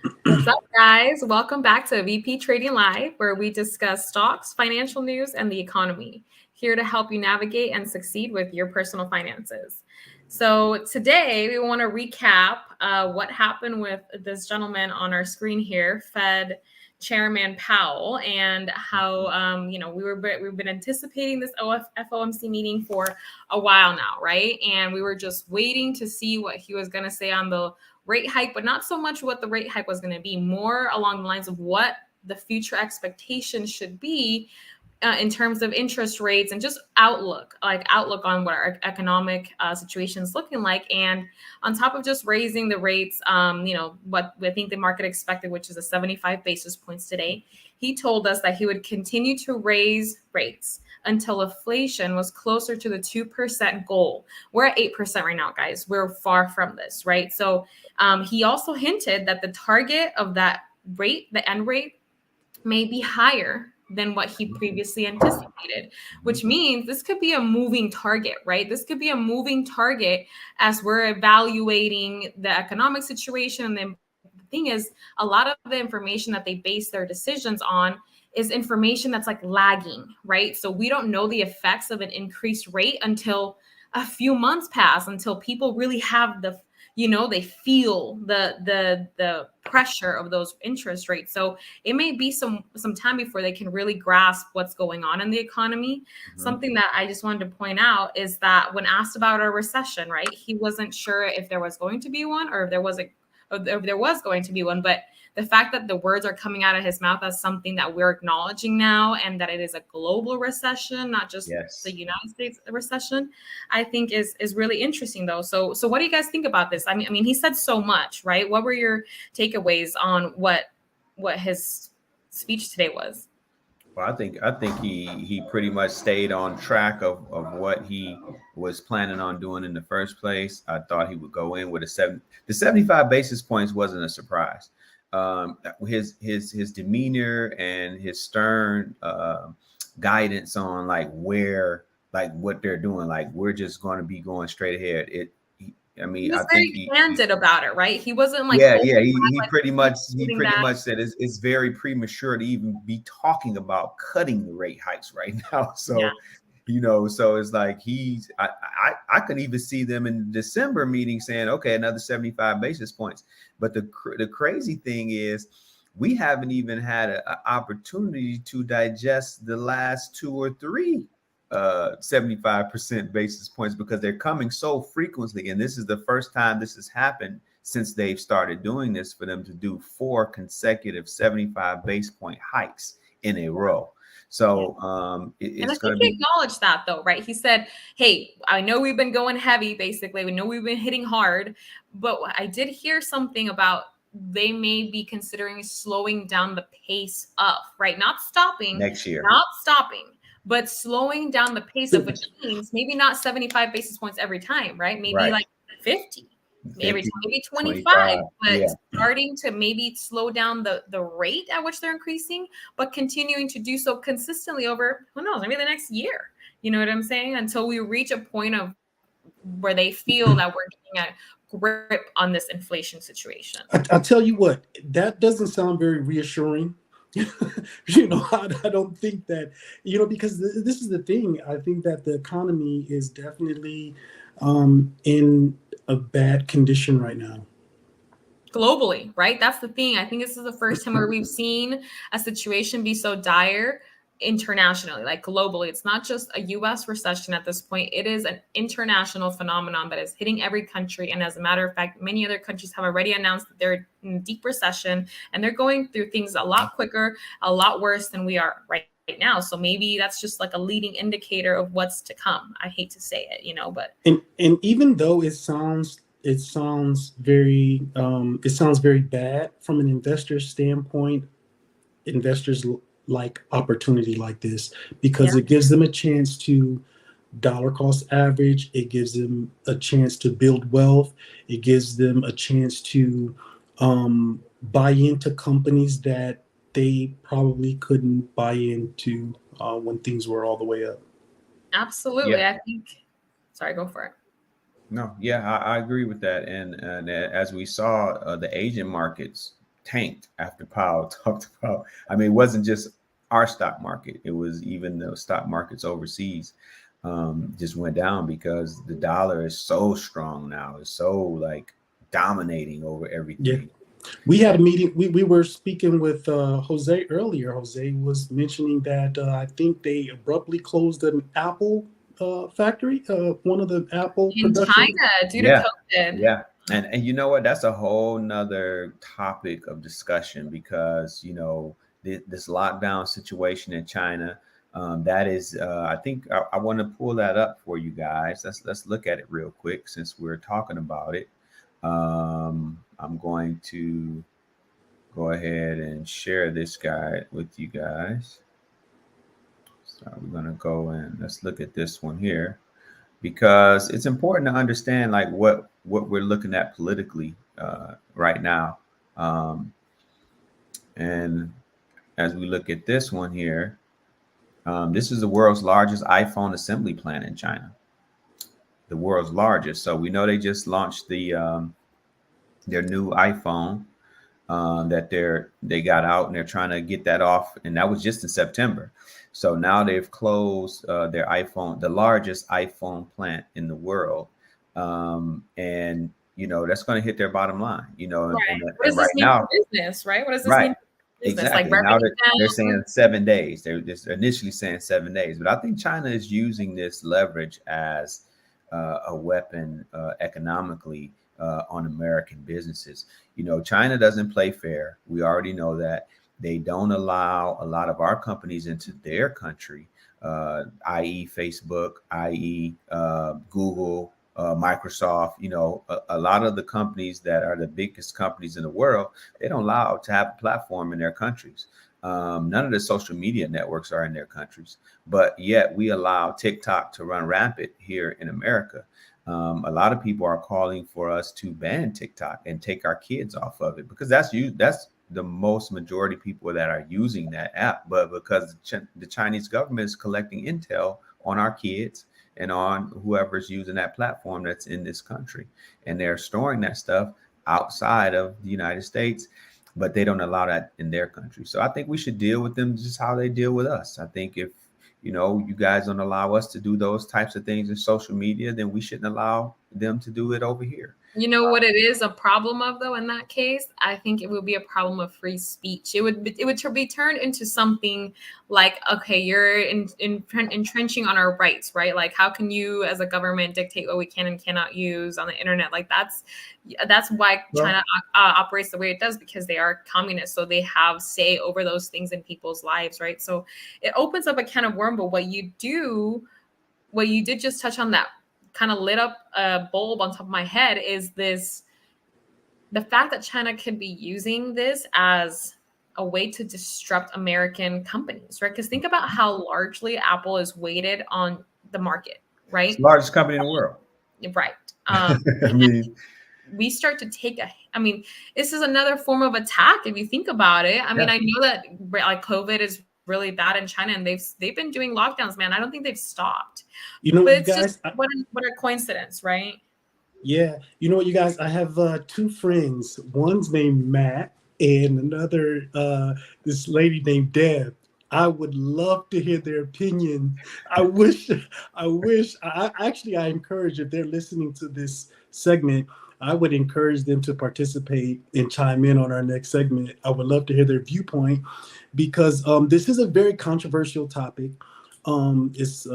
What's up, guys? Welcome back to VP Trading Live, where we discuss stocks, financial news, and the economy. Here to help you navigate and succeed with your personal finances. So, today we want to recap what happened with this gentleman on our screen here, Fed Chairman Powell, and how we've been anticipating this FOMC meeting for a while now, right? And we were just waiting to see what he was going to say on the rate hike, but not so much what the rate hike was going to be, more along the lines of what the future expectations should be in terms of interest rates and just outlook on what our economic situation is looking like. And on top of just raising the rates, what I think the market expected, which is a 75 basis points today, he told us that he would continue to raise rates until inflation was closer to the 2% goal. We're at 8% right now, guys. We're far from this, right? So he also hinted that the target of that rate, the end rate, may be higher than what he previously anticipated, which means this could be a moving target, right? This could be a moving target as we're evaluating the economic situation. And the thing is, a lot of the information that they base their decisions on is information that's like lagging, right? So we don't know the effects of an increased rate until a few months pass, until people really have they feel the pressure of those interest rates. So it may be some time before they can really grasp what's going on in the economy. Mm-hmm. Something that I just wanted to point out is that when asked about a recession, right, he wasn't sure if there was going to be one or if there was going to be one, but the fact that the words are coming out of his mouth as something that we're acknowledging now, and that it is a global recession, not just the United States recession, I think is really interesting, though. So what do you guys think about this? I mean, he said so much, right? What were your takeaways on what his speech today was? Well, I think he pretty much stayed on track of what he was planning on doing in the first place. I thought he would go in with the 75 basis points wasn't a surprise. His demeanor and his stern guidance on what they're doing, like we're just going to be going straight ahead. He was very candid about it, right? He wasn't like, he pretty much said it's very premature to even be talking about cutting the rate hikes right now. So so it's like I could even see them in the December meeting saying, okay, another 75 basis points. But the crazy thing is we haven't even had an opportunity to digest the last 2 or 3 75% basis points, because they're coming so frequently. And this is the first time this has happened since they've started doing this, for them to do 4 consecutive 75 base point hikes in a row. So it's going to be. He acknowledged that, though, right? He said, hey, I know we've been going heavy, basically. We know we've been hitting hard, but I did hear something about they may be considering slowing down the pace of, right? Not stopping next year. Not stopping, but slowing down the pace of, which means maybe not 75 basis points every time, right? Maybe like 50. Maybe 25, but starting to maybe slow down the rate at which they're increasing, but continuing to do so consistently over, who knows, maybe the next year. You know what I'm saying? Until we reach a point of where they feel that we're getting a grip on this inflation situation. I'll tell you what, that doesn't sound very reassuring. I don't think that, because this is the thing. I think that the economy is definitely in a bad condition right now. Globally, right? That's the thing. I think this is the first time where we've seen a situation be so dire internationally, like globally. It's not just a U.S. recession at this point. It is an international phenomenon that is hitting every country. And as a matter of fact, many other countries have already announced that they're in deep recession, and they're going through things a lot quicker, a lot worse than we are right now. So maybe that's just like a leading indicator of what's to come. I hate to say it, but and even though it sounds very bad from an investor standpoint, investors like opportunity like this because it gives them a chance to dollar cost average. It gives them a chance to build wealth. It gives them a chance to buy into companies that they probably couldn't buy into when things were all the way up. Absolutely. I think. Sorry, go for it. No, I agree with that. And as we saw, the Asian markets tanked after Powell talked about. I mean, it wasn't just our stock market; it was even the stock markets overseas just went down because the dollar is so strong now. It's so like dominating over everything. Yeah. We had a meeting. We were speaking with Jose earlier. Jose was mentioning that I think they abruptly closed an Apple factory, one of the Apple In production. China due to Yeah, COVID. yeah. And you know what? That's a whole nother topic of discussion because, you know, this lockdown situation in China, that is, I think I want to pull that up for you guys. Let's look at it real quick since we're talking about it. I'm going to go ahead and share this guy with you guys. So we're going to go and let's look at this one here because it's important to understand like what we're looking at politically right now. And as we look at this one here, this is the world's largest iPhone assembly plant in China, the world's largest. So we know they just launched their new iPhone that they got out and they're trying to get that off, and that was just in September. So now they've closed their iPhone, the largest iPhone plant in the world, and you know that's going to hit their bottom line. You know, Right. and What does right this mean now, for business, right? What does this right, mean for business? Like exactly. Now revenue they're down? saying 7 days. They're just initially saying 7 days, but I think China is using this leverage as a weapon economically on American businesses. You know, China doesn't play fair. We already know that. They don't allow a lot of our companies into their country, i.e. Facebook, i.e. Google, Microsoft. You know, a lot of the companies that are the biggest companies in the world, they don't allow to have a platform in their countries. None of the social media networks are in their countries, but yet we allow TikTok to run rampant here in America. A lot of people are calling for us to ban TikTok and take our kids off of it because that's the most majority people that are using that app. But because the Chinese government is collecting intel on our kids and on whoever's using that platform that's in this country, and they're storing that stuff outside of the United States, but they don't allow that in their country. So I think we should deal with them just how they deal with us. I think if you know, you guys don't allow us to do those types of things in social media, then we shouldn't allow them to do it over here. You know what it is a problem of though in that case? I think it would be a problem of free speech. It would be turned into something like, okay, you're entrenching on our rights, right? Like how can you as a government dictate what we can and cannot use on the internet? Like that's why China operates the way it does, because they are communists. So they have say over those things in people's lives, right? So it opens up a can of worms. But what you did just touch on that kind of lit up a bulb on top of my head is the fact that China could be using this as a way to disrupt American companies, right? Because think about how largely Apple is weighted on the market, right? It's the largest company in the world. Right. I mean, we start to this is another form of attack if you think about it. I mean, I know that like COVID is really bad in China and they've been doing lockdowns, man. I don't think they've stopped. You know, but it's guys, just what a coincidence, right? Yeah, you know what, you guys, I have two friends. One's named Matt and another this lady named Deb. I would love to hear their opinion. I encourage, if they're listening to this segment, I would encourage them to participate and chime in on our next segment. I would love to hear their viewpoint because this is a very controversial topic. It's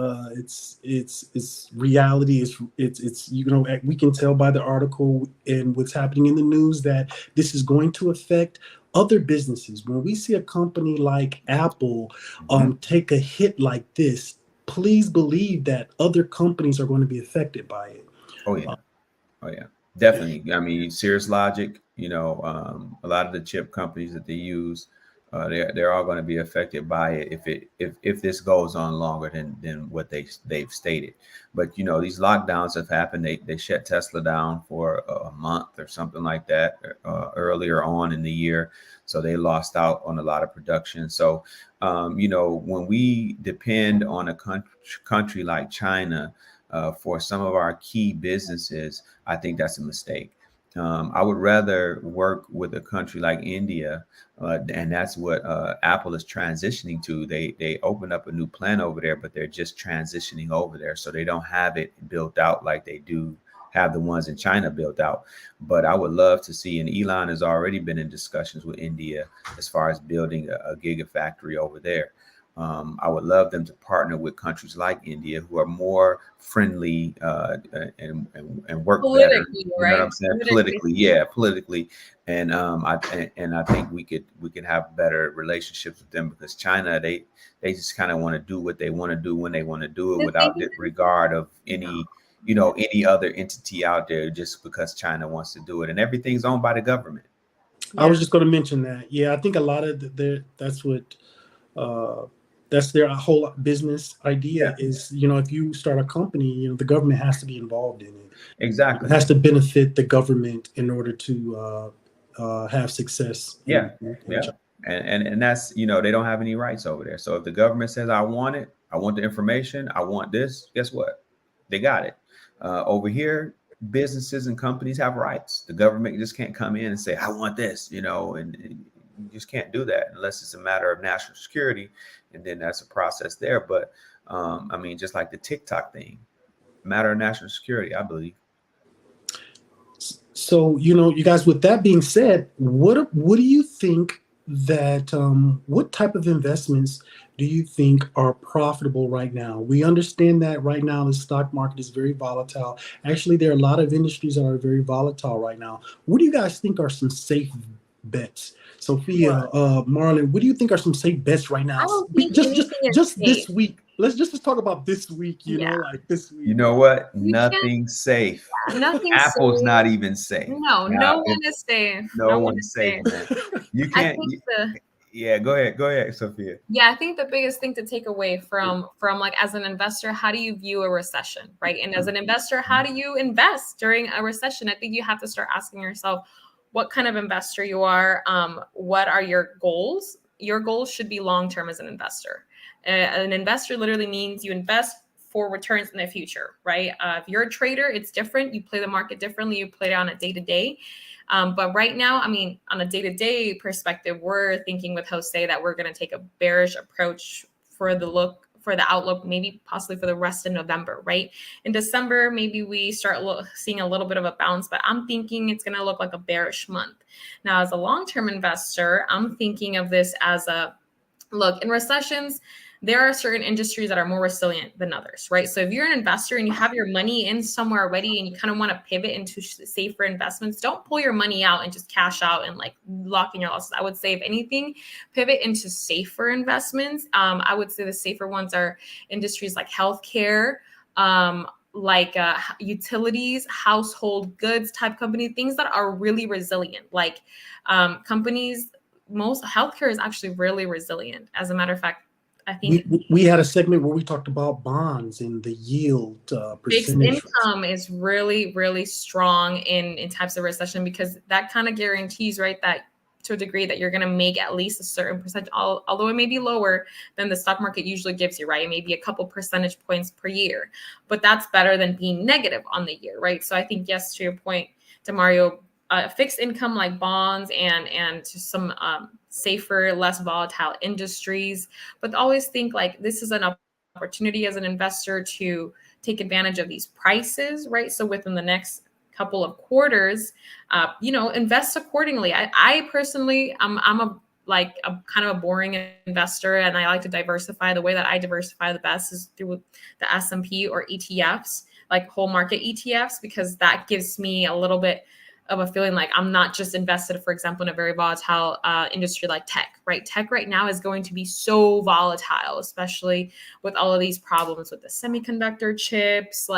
reality. It's you know, we can tell by the article and what's happening in the news that this is going to affect other businesses. When we see a company like Apple take a hit like this, please believe that other companies are going to be affected by it. Oh yeah, definitely. I mean, Cirrus Logic, you know, a lot of the chip companies that they use, they're all going to be affected by it if this goes on longer than what they've stated. But you know, these lockdowns have happened. They shut Tesla down for a month or something like that earlier on in the year, so they lost out on a lot of production. So you know, when we depend on a country like China for some of our key businesses, I think that's a mistake. I would rather work with a country like India, and that's what Apple is transitioning to. They opened up a new plant over there, but they're just transitioning over there, so they don't have it built out like they do have the ones in China built out. But I would love to see, and Elon has already been in discussions with India as far as building a gigafactory over there. I would love them to partner with countries like India who are more friendly and work better. Politically, You know what right? I'm saying? Politically, yeah, politically, and I think we could have better relationships with them, because China, they just kind of want to do what they want to do when they want to do it, without regard of any other entity out there, just because China wants to do it, and everything's owned by the government. I was just going to mention that. Yeah, I think a lot of that's what. That's their whole business idea is, if you start a company, the government has to be involved in it. Exactly. It has to benefit the government in order to have success. Yeah. And that's, they don't have any rights over there. So if the government says, I want it, I want the information, I want this, guess what? They got it. Over here, businesses and companies have rights. The government just can't come in and say, I want this, and you just can't do that unless it's a matter of national security. And then that's a process there. But just like the TikTok thing, matter of national security, I believe. So, you guys, with that being said, what do you think that what type of investments do you think are profitable right now? We understand that right now the stock market is very volatile. Actually, there are a lot of industries that are very volatile right now. What do you guys think are some safe bets? Sophia, Marlon, what do you think are some safe bets right now? I don't think just this week. Let's just talk about this week, like this week. You know what? Nothing's safe. Nothing's Apple's safe. not even safe. No one is safe. No one's safe, man. You can't. Go ahead, Sophia. Yeah, I think the biggest thing to take away from like, as an investor, how do you view a recession, right? And as an investor, how do you invest during a recession? I think you have to start asking yourself what kind of investor you are. What are your goals? Your goals should be long-term as an investor. An investor literally means you invest for returns in the future, right? If you're a trader, it's different. You play the market differently. You play it on a day-to-day. But right now, on a day-to-day perspective, we're thinking with Jose that we're going to take a bearish approach for the outlook, maybe possibly for the rest of November, right? In December, maybe we start seeing a little bit of a bounce, but I'm thinking it's going to look like a bearish month. Now, as a long-term investor, I'm thinking of this as in recessions, there are certain industries that are more resilient than others, right? So if you're an investor and you have your money in somewhere already and you kind of want to pivot into safer investments, don't pull your money out and just cash out and lock in your losses. I would say, if anything, pivot into safer investments. I would say the safer ones are industries like healthcare, utilities, household goods type company, things that are really resilient, companies. Most healthcare is actually really resilient. As a matter of fact, I think we had a segment where we talked about bonds and the yield percentage. Fixed income is really, really strong in types of recession, because that kind of guarantees, right, that to a degree that you're going to make at least a certain percentage, although it may be lower than the stock market usually gives you, right? It may be a couple percentage points per year, but that's better than being negative on the year, right? So I think, yes, to your point, Demario, fixed income like bonds and just some safer, less volatile industries, but always think this is an opportunity as an investor to take advantage of these prices, right? So within the next couple of quarters, invest accordingly. I personally, I'm a kind of a boring investor, and I like to diversify. The way that I diversify the best is through the S&P or ETFs, like whole market ETFs, because that gives me a little bit of a feeling like I'm not just invested, for example, in a very volatile industry like tech, right? Tech right now is going to be so volatile, especially with all of these problems with the semiconductor chips.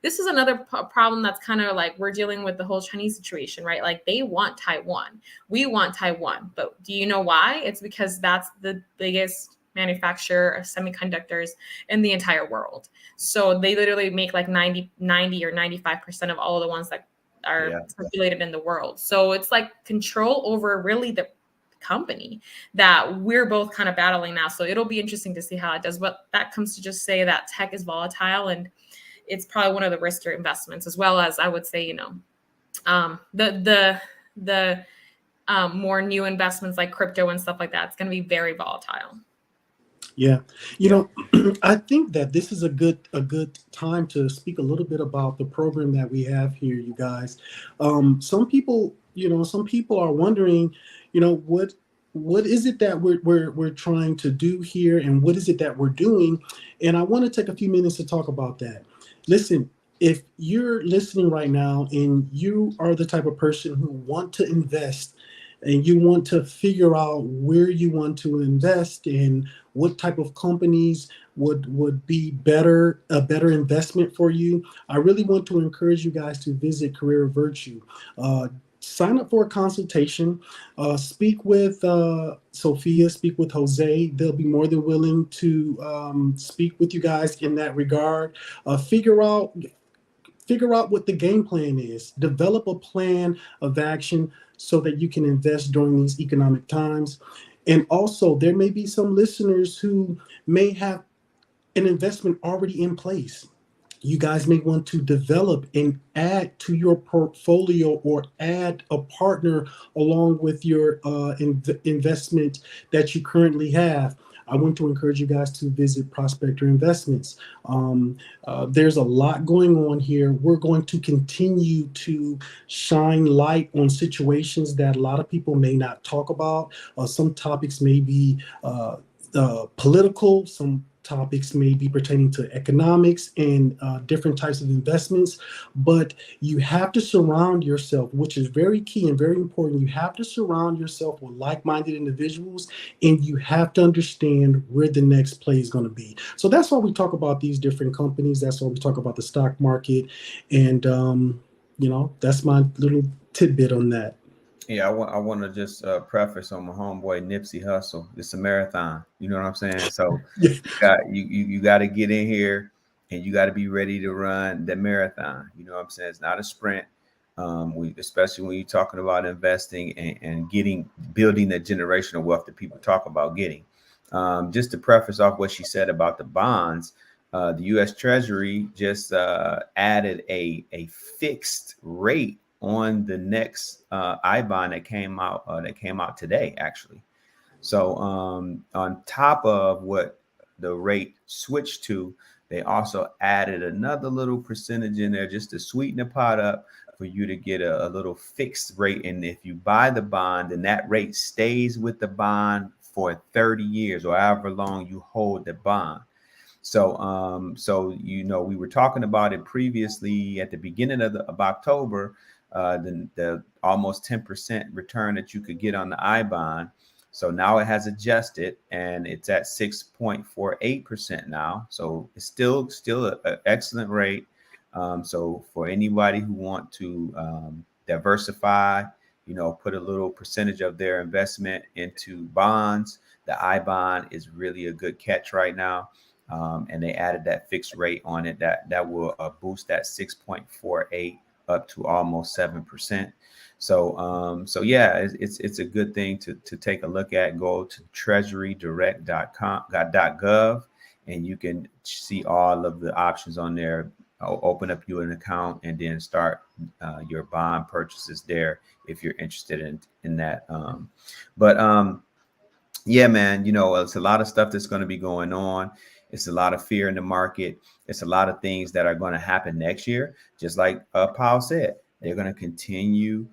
This is another problem that's kind of we're dealing with the whole Chinese situation, right? They want Taiwan. We want Taiwan. But do you know why? It's because that's the biggest manufacturer of semiconductors in the entire world. So they literally make 90 or 95% of all of the ones that are circulated in the world. So it's control over really the company that we're both kind of battling now. So it'll be interesting to see how it does. But that comes to just say that tech is volatile, and it's probably one of the riskier investments, as well as, I would say, the more new investments like crypto and stuff like that. It's going to be very volatile. Yeah. I think that this is a good time to speak a little bit about the program that we have here, you guys. Some people are wondering, what is it that we're trying to do here, and what is it that we're doing? And I want to take a few minutes to talk about that. Listen, if you're listening right now and you are the type of person who want to invest and you want to figure out where you want to invest and what type of companies would be a better investment for you, I really want to encourage you guys to visit Career of Virtue. Sign up for a consultation. Speak with Sophia. Speak with Jose. They'll be more than willing to speak with you guys in that regard. Figure out what the game plan is. Develop a plan of action so that you can invest during these economic times. And also, there may be some listeners who may have an investment already in place. You guys may want to develop and add to your portfolio or add a partner along with your investment that you currently have. I want to encourage you guys to visit Prospector Investments. There's a lot going on here. We're going to continue to shine light on situations that a lot of people may not talk about. Some topics may be political, some topics may be pertaining to economics and different types of investments, but you have to surround yourself, which is very key and very important. You have to surround yourself with like-minded individuals, and you have to understand where the next play is going to be. So that's why we talk about these different companies. That's why we talk about the stock market. And, that's my little tidbit on that. Yeah, I want to just preface on my homeboy Nipsey Hussle. It's a marathon. You know what I'm saying? So you got to get in here and you got to be ready to run the marathon. You know what I'm saying? It's not a sprint. Especially when you're talking about investing and building that generational wealth that people talk about getting. Just to preface off what she said about the bonds, the U.S. Treasury just added a fixed rate on the next I-bond that came out today, actually. So on top of what the rate switched to, they also added another little percentage in there just to sweeten the pot up for you to get a little fixed rate. And if you buy the bond, then that rate stays with the bond for 30 years or however long you hold the bond. So we were talking about it previously at the beginning of October. The almost 10% return that you could get on the I-bond. So now it has adjusted and it's at 6.48% now. So it's still an excellent rate. So for anybody who want to diversify, put a little percentage of their investment into bonds, the I-bond is really a good catch right now. And they added that fixed rate on it that will boost that 6.48 up to almost 7%. So yeah, it's a good thing to take a look at. Go to treasurydirect.gov and you can see all of the options on there. Open up you an account and then start your bond purchases there if you're interested in that. Yeah, man, it's a lot of stuff that's going to be going on. It's a lot of fear in the market. It's a lot of things that are going to happen next year. Just like Powell said, they're going to continue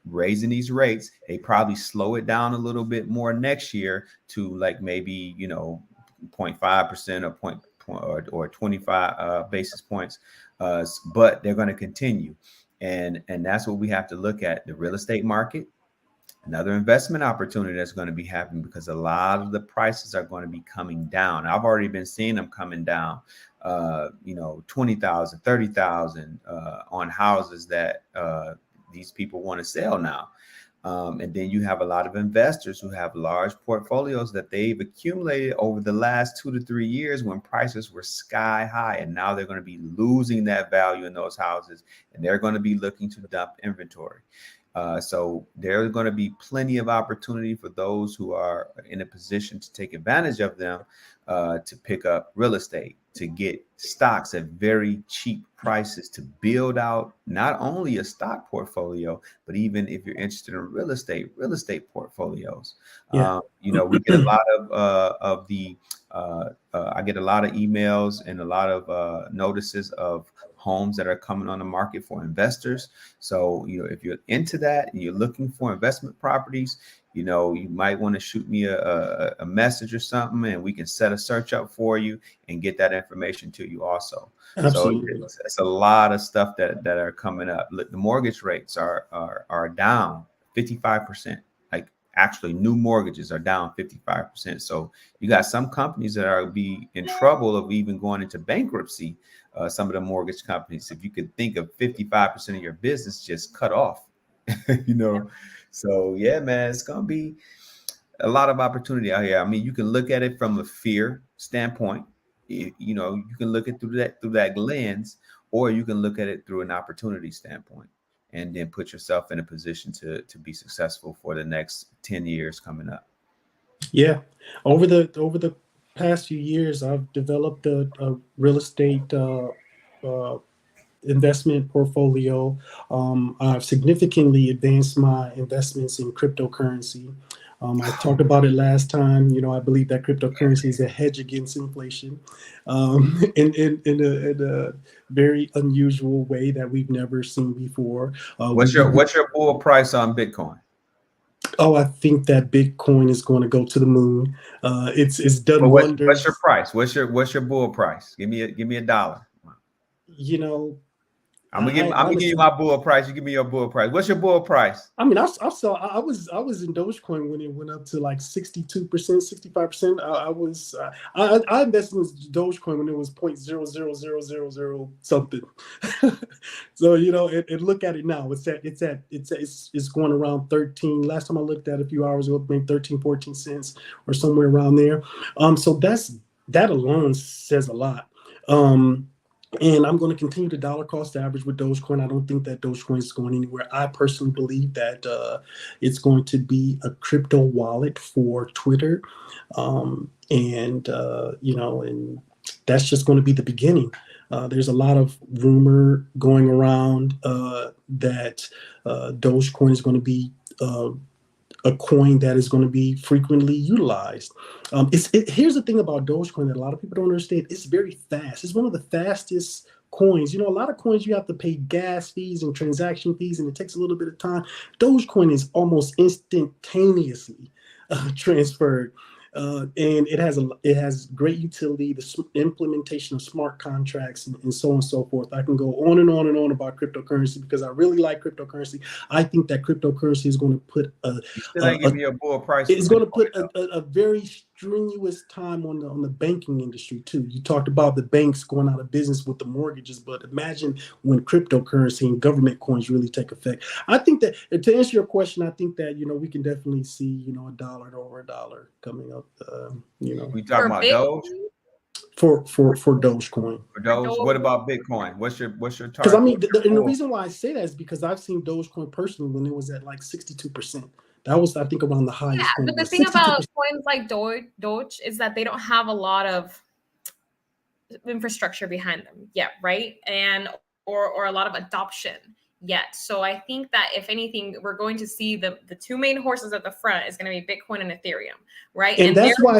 raising these rates. They probably slow it down a little bit more next year to like maybe 0.5% or 25 basis points. But they're going to continue, and that's what we have to look at. The real estate market. Another investment opportunity that's going to be happening because a lot of the prices are going to be coming down. I've already been seeing them coming down, 20,000, 30,000 on houses that these people want to sell now. And then you have a lot of investors who have large portfolios that they've accumulated over the last 2 to 3 years when prices were sky high. And now they're going to be losing that value in those houses and they're going to be looking to dump inventory. So there's going to be plenty of opportunity for those who are in a position to take advantage of them, to pick up real estate, to get stocks at very cheap prices, to build out not only a stock portfolio, but even if you're interested in real estate portfolios. Yeah. We get a lot of the I get a lot of emails and a lot of notices of homes that are coming on the market for investors. So, if you're into that and you're looking for investment properties, you might want to shoot me a message or something, and we can set a search up for you and get that information to you also. Absolutely. So it's a lot of stuff that are coming up. Look, the mortgage rates are down 55%. Like, actually, new mortgages are down 55%. So you got some companies that are be in trouble of even going into bankruptcy. Some of the mortgage companies, if you could think of 55% of your business just cut off, So yeah, man, it's gonna be a lot of opportunity out here. I mean, you can look at it from a fear standpoint. You can look at through that lens, or you can look at it through an opportunity standpoint, and then put yourself in a position to be successful for the next 10 years coming up. Yeah, over the past few years, I've developed a real estate investment portfolio. I've significantly advanced my investments in cryptocurrency. I talked about it last time. I believe that cryptocurrency is a hedge against inflation, in a very unusual way that we've never seen before. What's your bull price on Bitcoin? Oh, I think that Bitcoin is going to go to the moon. It's done wonders. What's your price? What's your bull price? Give me a dollar. I'm gonna give you my bull price. You give me your bull price. What's your bull price? I mean, I was in Dogecoin when it went up to like 62%, 65%. I invested in Dogecoin when it was 0.00000 something. So and look at it now. It's going around 13. Last time I looked at it a few hours ago, maybe 13, 14 cents or somewhere around there. So that alone says a lot. And I'm going to continue to dollar cost average with Dogecoin. I don't think that Dogecoin is going anywhere. I personally believe that it's going to be a crypto wallet for Twitter. And that's just going to be the beginning. There's a lot of rumor going around that Dogecoin is going to be a coin that is going to be frequently utilized. Here's the thing about Dogecoin that a lot of people don't understand. It's very fast. It's one of the fastest coins. A lot of coins you have to pay gas fees and transaction fees, and it takes a little bit of time. Dogecoin is almost instantaneously transferred. And it has great utility, the implementation of smart contracts and so on and so forth. I can go on and on and on about cryptocurrency because I really like cryptocurrency. I think that cryptocurrency is going to put it's going to put a very strenuous time on the banking industry too. You talked about the banks going out of business with the mortgages, but imagine when cryptocurrency and government coins really take effect. I think that, to answer your question, I think that we can definitely see $1 to over $1 coming up. We talking about Doge for Dogecoin. For Doge, what about Bitcoin? What's your target? Because I mean, and the reason why I say that is because I've seen Dogecoin personally when it was at like 62%. That was, I think, around the highest. Yeah, but the thing about coins like Doge is that they don't have a lot of infrastructure behind them yet, right? And or a lot of adoption yet. So I think that if anything, we're going to see the two main horses at the front is going to be Bitcoin and Ethereum, right? And that's why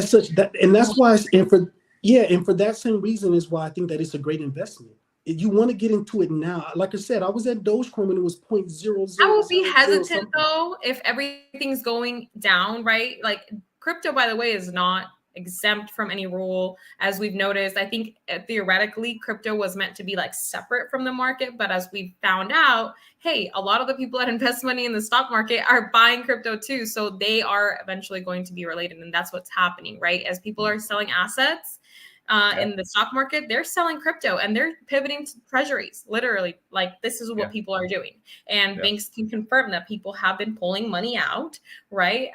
and for that same reason is why I think that it's a great investment. If you want to get into it now, like I said, I was at Dogecoin when it was 0.00. I will be hesitant though if everything's going down, right? Like crypto, by the way, is not exempt from any rule. As we've noticed, I think theoretically crypto was meant to be like separate from the market, but as we found out, hey, a lot of the people that invest money in the stock market are buying crypto too, so they are eventually going to be related, and that's what's happening, right? As people are selling assets in the stock market, they're selling crypto and they're pivoting to treasuries. Literally, like this is what people are doing. And banks can confirm that people have been pulling money out, right,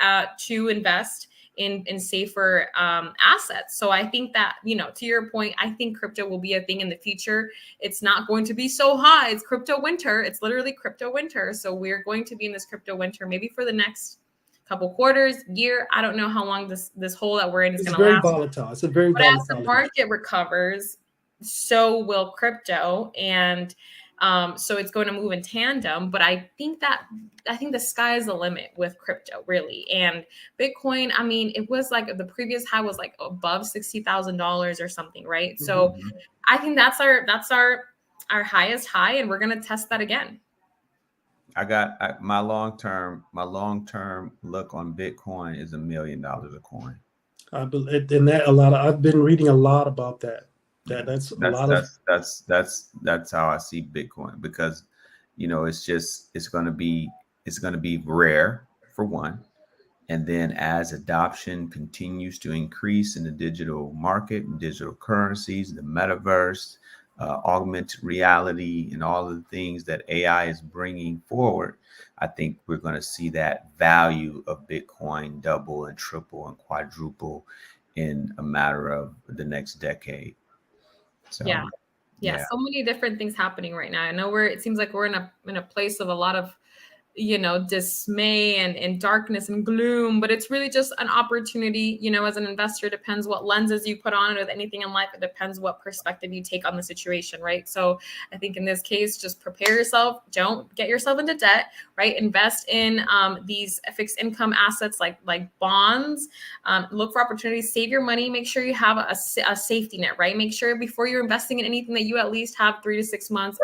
to invest in safer assets. So I think that, to your point, I think crypto will be a thing in the future. It's not going to be so hot. It's crypto winter. It's literally crypto winter. So we're going to be in this crypto winter maybe for the next couple quarters, year. I don't know how long this hole that we're in is going to last. It's very volatile. It's a very volatile. As the market recovers, so will crypto, and so it's going to move in tandem. But I think the sky is the limit with crypto, really. And Bitcoin, I mean, it was like the previous high was like above $60,000 or something, right? Mm-hmm. So I think that's our highest high, and we're going to test that again. I got my long term look on Bitcoin is $1 million a coin. I believe in that I've been reading a lot about that. That's how I see Bitcoin, because it's going to be rare for one, and then as adoption continues to increase in the digital market and digital currencies, the metaverse, augmented reality, and all of the things that AI is bringing forward, I think we're going to see that value of Bitcoin double and triple and quadruple in a matter of the next decade. So, yeah. So many different things happening right now. I know it seems like we're in a place of a lot of dismay and darkness and gloom, but it's really just an opportunity. As an investor, it depends what lenses you put on it. With anything in life, it depends what perspective you take on the situation, right? So I think in this case, just prepare yourself. Don't get yourself into debt, right? Invest in these fixed income assets like bonds. Look for opportunities. Save your money. Make sure you have a safety net, right? Make sure before you're investing in anything that you at least have 3 to 6 months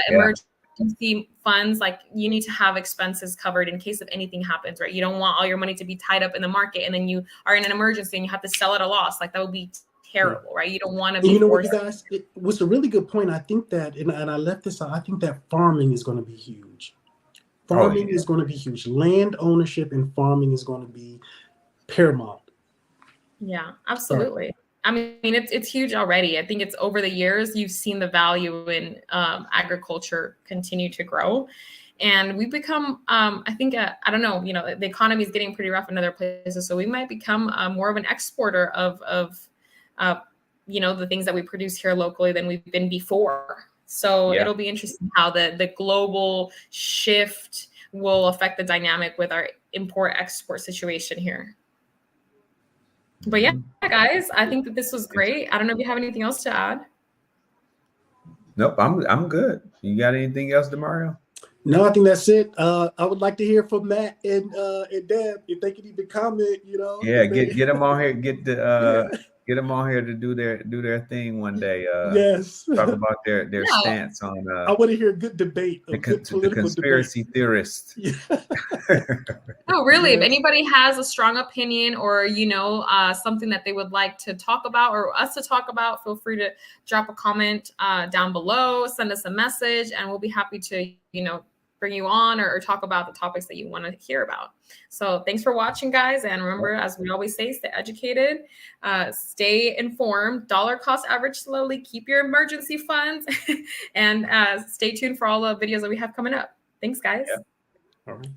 emergency funds. Like, you need to have expenses covered in case of anything happens, right? You don't want all your money to be tied up in the market and then you are in an emergency and you have to sell at a loss. Like, that would be terrible, right? You don't want to be. You know what, you guys? It was a really good point. I think that, and I left this out, I think that farming is going to be huge. Farming is going to be huge. Land ownership and farming is going to be paramount. Yeah, absolutely. I mean, it's huge already. I think it's over the years, you've seen the value in agriculture continue to grow. And we become, I think, I don't know, the economy is getting pretty rough in other places. So we might become more of an exporter of the things that we produce here locally than we've been before. So it'll be interesting how the global shift will affect the dynamic with our import-export situation here. But yeah, guys, I think that this was great. I don't know if you have anything else to add. Nope, I'm good. You got anything else, DeMario? No, I think that's it. I would like to hear from Matt and Deb if they could even comment. Yeah, get them on here. Get them on here to do their thing one day. Yes. Talk about their stance on. I want to hear a good debate. The conspiracy theorist. Yeah. No, really. Yes. If anybody has a strong opinion or something that they would like to talk about or us to talk about, feel free to drop a comment down below. Send us a message, and we'll be happy to bring you on or talk about the topics that you want to hear about. So thanks for watching, guys. And remember, as we always say, stay educated, stay informed, dollar cost average slowly, keep your emergency funds, and stay tuned for all the videos that we have coming up. Thanks, guys. All right.